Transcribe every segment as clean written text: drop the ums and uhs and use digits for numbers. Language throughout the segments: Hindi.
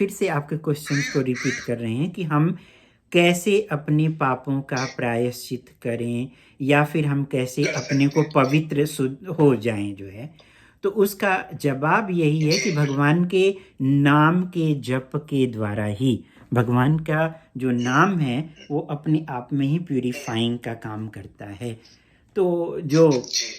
फिर से आपके क्वेश्चंस को रिपीट कर रहे हैं कि हम कैसे अपने पापों का प्रायश्चित करें या फिर हम कैसे कर अपने सकते को हैं। पवित्र शुद्ध हो जाएं जो है। तो उसका जवाब यही है जी कि जी। भगवान के नाम के जप के द्वारा ही, भगवान का जो नाम है वो अपने आप में ही प्यूरिफाइंग का काम करता है। तो जो जी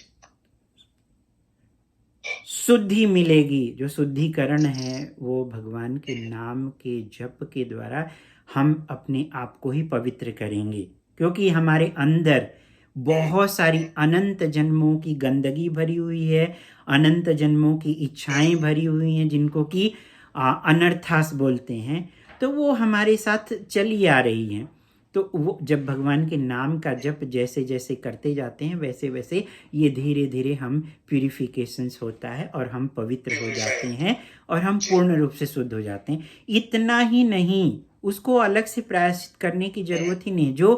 शुद्धि मिलेगी, जो शुद्धिकरण है, वो भगवान के नाम के जप के द्वारा हम अपने आप को ही पवित्र करेंगे, क्योंकि हमारे अंदर बहुत सारी अनंत जन्मों की गंदगी भरी हुई है, अनंत जन्मों की इच्छाएं भरी हुई हैं, जिनको कि अनर्थास बोलते हैं। तो वो हमारे साथ चली आ रही हैं। तो वो जब भगवान के नाम का जप जैसे जैसे करते जाते हैं, वैसे वैसे ये धीरे धीरे हम प्यूरिफिकेशंस होता है और हम पवित्र हो प्यूरिफाई जाते होता हैं और हम है। जी पूर्ण रूप से शुद्ध हो जाते हैं। इतना ही नहीं, उसको अलग से प्रायश्चित करने की जरूरत ही नहीं। जो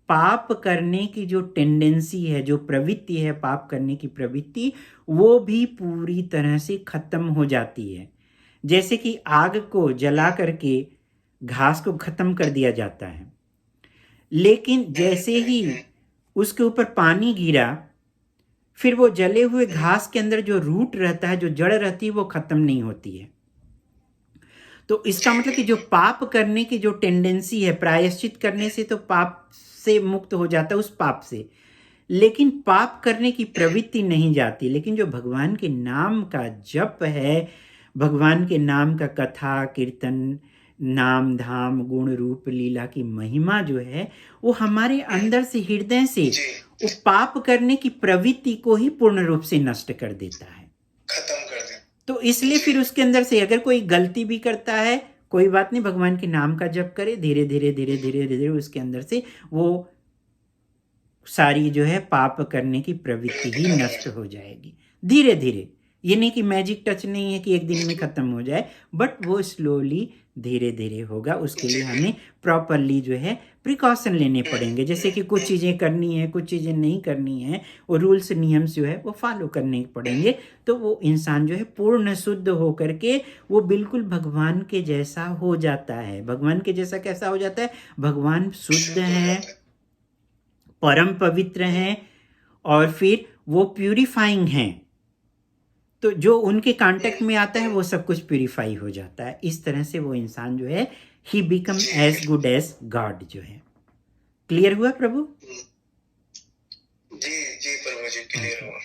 पाप करने की जो टेंडेंसी है, जो प्रवृत्ति है पाप करने की प्रवृत्ति, वो भी पूरी तरह से खत्म हो जाती है। जैसे कि आग को जला करके घास को खत्म कर दिया जाता है, लेकिन जैसे ही उसके ऊपर पानी गिरा, फिर वो जले हुए घास के अंदर जो रूट रहता है, जो जड़ रहती है, वो खत्म नहीं होती है। तो इसका जी मतलब कि जो बिल्कुल। पाप करने की जो टेंडेंसी है, प्रायश्चित करने से तो पाप से मुक्त हो जाता है, उस पाप से, लेकिन पाप करने की प्रवृत्ति नहीं जाती। लेकिन जो भगवान के नाम का जप है, भगवान के नाम का कथा कीर्तन, नाम धाम गुण रूप लीला की महिमा जो है, वो हमारे अंदर से, हृदय से जी वो पाप करने की प्रवृत्ति को ही पूर्ण रूप से नष्ट कर देता है। खत्म कर दें। तो इसलिए जी फिर उसके अंदर से अगर कोई गलती भी करता है, कोई बात नहीं, भगवान के नाम का जप करे, धीरे धीरे धीरे धीरे धीरे उसके अंदर से वो सारी जो है पाप करने की प्रवृत्ति प्रवृत्ति ही खत्म हो नष्ट जाए। हो जाएगी धीरे धीरे। ये नहीं कि मैजिक टच नहीं है कि एक दिन में खत्म हो जाए, बट वो स्लोली धीरे धीरे होगा। उसके जी लिए बिल्कुल। हमें प्रॉपरली जो है प्रिकॉशन लेने पड़ेंगे, जैसे कि कुछ चीज़ें करनी है, कुछ चीज़ें नहीं करनी है, वो रूल्स नियम्स जो है वो फॉलो करने पड़ेंगे। तो वो इंसान जो है पूर्ण शुद्ध हो करके वो बिल्कुल भगवान के जैसा हो जाता है। भगवान के जैसा कैसा हो जाता है? भगवान शुद्ध शुद्ध हो है, जाता है। परम पवित्र हैं, और फिर वो प्यूरिफाइंग हैं। तो जो उनके कांटेक्ट में आता है वो सब कुछ प्यूरिफाई हो जाता है। इस तरह से वो इंसान जो है ही बिकम जी एज बिल्कुल। गुड एज गॉड जो है। क्लियर हुआ प्रभु? जी जी प्रभु जी, क्लियर ओके। हुआ।